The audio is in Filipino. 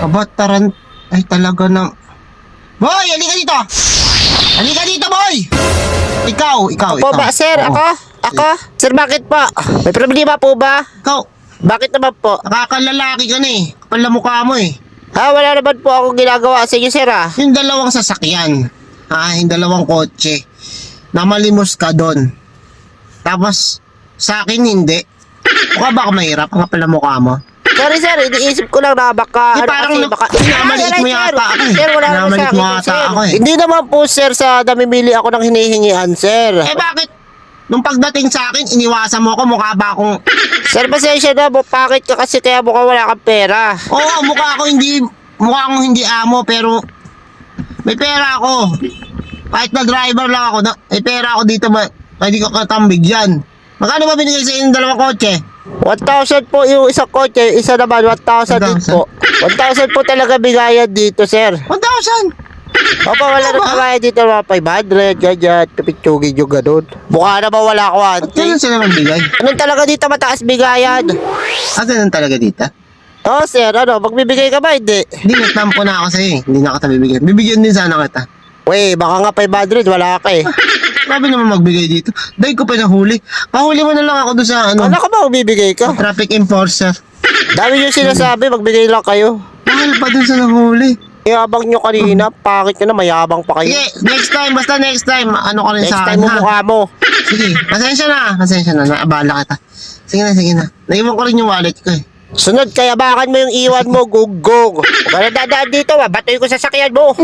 Aba, ay talaga ng... Boy, halika dito! Halika dito, boy! Ikaw. Po ba, sir? Oo. Ako? Sir, bakit po? May problema po ba? Ikaw, Bakit naman po? nakakalalaki ka na eh. Kapal na mukha mo eh. Wala naman po ako ginagawa sa inyo, sir, Yung dalawang sasakyan, yung dalawang kotse, namalimos ka doon. Tapos, sa akin hindi. Mukha ba ako mahirap? Ang kapal na mukha mo. Sorry, sir, iniisip ko lang na baka... parang minamalit mo yata ako eh. Sir, wala naman Minamalit sa mo akin, yata sir. ako eh. Hindi naman po, sir, sa namimili ako ng hinihingian, sir. Bakit? Nung pagdating sa akin, iniwasan mo ako, mukha ba akong... Sir, pasensya na, bakit ka kasi kaya mukha wala kang pera? Oo, mukha akong hindi amo, pero may pera ako. Kahit na driver lang ako, may pera ako dito, hindi ko katambig yan. Magkano ba binigay sa inyong dalawang kotse? 1,000 po yung isang kotse, isa naman 1,000 din po. 1,000 po talaga bigayan dito, sir. 1,000! Opo, wala na kaya dito mga 500, ganyan, pipitsugin yung ganun. Mukha na ba wala ko, Ba't ganun sila magbigay? Anong talaga dito mataas bigayan? Ganun talaga dito? Oh, sir, magbibigay ka ba? Hindi. Hindi, nagtampo na ako sa'yo eh. Hindi na kita bibigyan. Bibigyan din sana kita. Wey, baka nga 500, wala ka eh. Grabe naman magbigay dito. Dahil ko pa nahuli. Pahuli mo na lang ako doon sa Ano ka ba magbibigay ka? traffic enforcer. Dami yung sinasabi, magbigay lang kayo. Mahal pa doon sa nahuli. Mayabang nyo kanina, pakit nyo na mayabang pa kayo. Sige, next time, basta next time, ano ka rin Next sa time akin mo ha? mukha mo. Sige, pasensya na, naabala kita. Sige na. Naiwan ko rin yung wallet ko eh. Sunod, kaya bakan mo yung iwan mo, gugong. Huwag ka na dadaan dito, batoy ko sa sakyan mo.